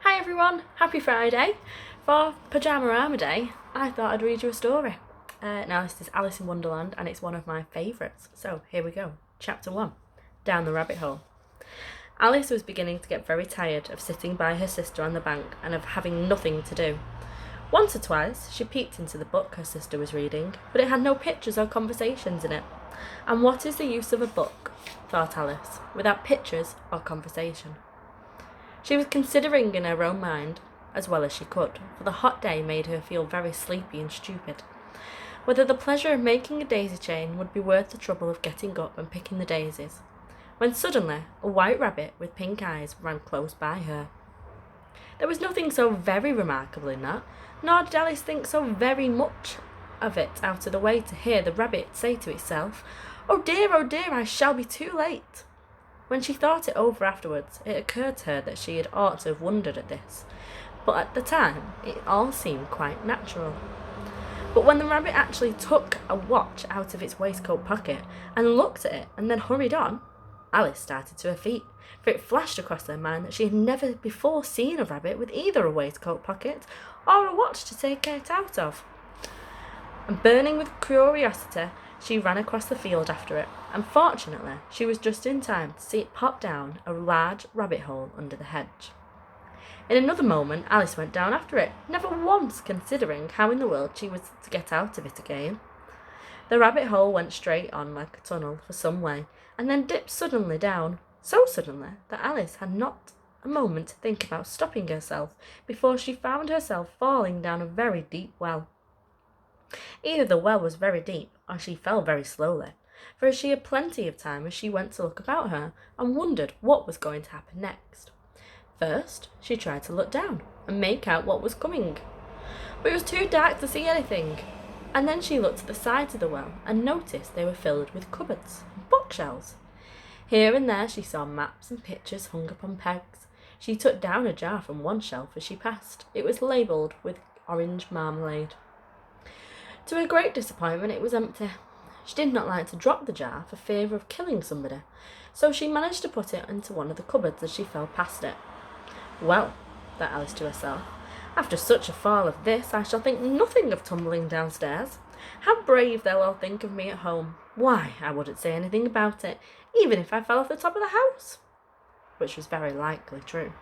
Hi everyone, happy Friday. For Pyjamarama Day, I thought I'd read you a story. Now this is Alice in Wonderland and it's one of my favourites. So here we go. Chapter 1, Down the Rabbit Hole. Alice was beginning to get very tired of sitting by her sister on the bank and of having nothing to do. Once or twice she peeped into the book her sister was reading, but it had no pictures or conversations in it. And what is the use of a book, thought Alice, without pictures or conversation? She was considering in her own mind, as well as she could, for the hot day made her feel very sleepy and stupid, whether the pleasure of making a daisy chain would be worth the trouble of getting up and picking the daisies, when suddenly a white rabbit with pink eyes ran close by her. There was nothing so very remarkable in that, nor did Alice think so very much of it out of the way to hear the rabbit say to itself, oh dear, I shall be too late." When she thought it over afterwards, it occurred to her that she had ought to have wondered at this, but at the time it all seemed quite natural. But when the rabbit actually took a watch out of its waistcoat pocket and looked at it and then hurried on, Alice started to her feet, for it flashed across her mind that she had never before seen a rabbit with either a waistcoat pocket or a watch to take it out of. And burning with curiosity, she ran across the field after it, and fortunately she was just in time to see it pop down a large rabbit hole under the hedge. In another moment Alice went down after it, never once considering how in the world she was to get out of it again. The rabbit hole went straight on like a tunnel for some way, and then dipped suddenly down, so suddenly that Alice had not a moment to think about stopping herself before she found herself falling down a very deep well. Either the well was very deep, or she fell very slowly, for she had plenty of time as she went to look about her and wondered what was going to happen next. First, she tried to look down and make out what was coming, but it was too dark to see anything. And then she looked at the sides of the well and noticed they were filled with cupboards and bookshelves. Here and there she saw maps and pictures hung upon pegs. She took down a jar from one shelf as she passed. It was labelled with orange marmalade. To her great disappointment, it was empty. She did not like to drop the jar for fear of killing somebody, so she managed to put it into one of the cupboards as she fell past it. Well, thought Alice to herself, after such a fall as this, I shall think nothing of tumbling downstairs. How brave they'll all think of me at home. Why, I wouldn't say anything about it, even if I fell off the top of the house. Which was very likely true.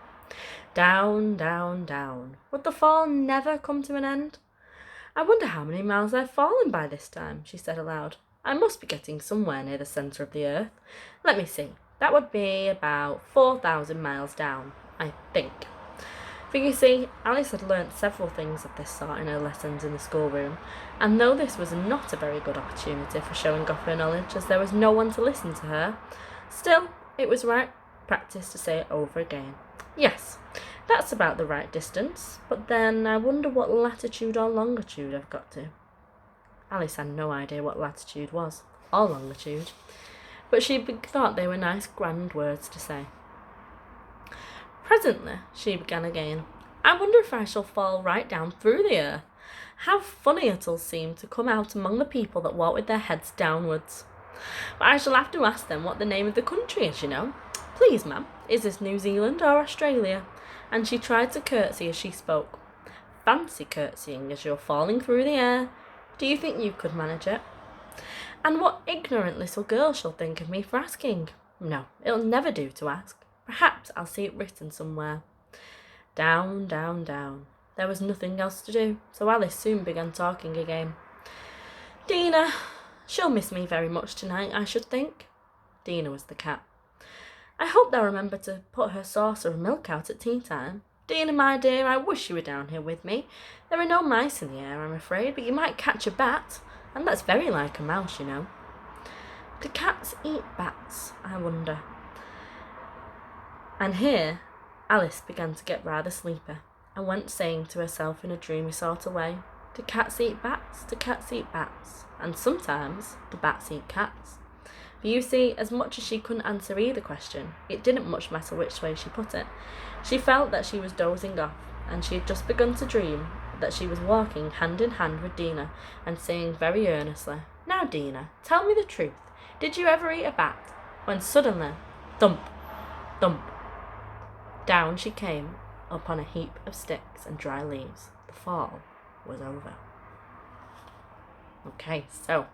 Down, down, down. Would the fall never come to an end? I wonder how many miles I've fallen by this time, she said aloud. I must be getting somewhere near the centre of the earth. Let me see. That would be about 4,000 miles down, I think. For you see, Alice had learnt several things of this sort in her lessons in the schoolroom, and though this was not a very good opportunity for showing off her knowledge, as there was no one to listen to her, still it was right practice to say it over again. Yes, that's about the right distance, but then I wonder what latitude or longitude I've got to. Alice had no idea what latitude was, or longitude, but she thought they were nice grand words to say. Presently, she began again. I wonder if I shall fall right down through the earth. How funny it'll seem to come out among the people that walk with their heads downwards. But I shall have to ask them what the name of the country is, you know. Please, ma'am, is this New Zealand or Australia? And she tried to curtsy as she spoke. Fancy curtsying as you're falling through the air. Do you think you could manage it? And what ignorant little girl shall think of me for asking? No, it'll never do to ask. Perhaps I'll see it written somewhere. Down, down, down. There was nothing else to do, so Alice soon began talking again. Dina, she'll miss me very much tonight, I should think. Dina was the cat. I hope they'll remember to put her saucer of milk out at tea time. Dina, my dear, I wish you were down here with me. There are no mice in the air, I'm afraid, but you might catch a bat, and that's very like a mouse, you know. Do cats eat bats, I wonder? And here Alice began to get rather sleepy, and went saying to herself in a dreamy sort of way, do cats eat bats? Do cats eat bats? And sometimes do bats eat cats? But you see, as much as she couldn't answer either question, it didn't much matter which way she put it. She felt that she was dozing off, and she had just begun to dream that she was walking hand in hand with Dina, and saying very earnestly, Now, Dina, tell me the truth. Did you ever eat a bat? When suddenly, thump, thump, down she came upon a heap of sticks and dry leaves, the fall was over. Okay, so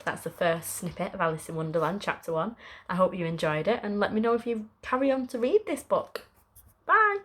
that's the first snippet of Alice in Wonderland, chapter 1. I hope you enjoyed it, and let me know if you carry on to read this book. Bye!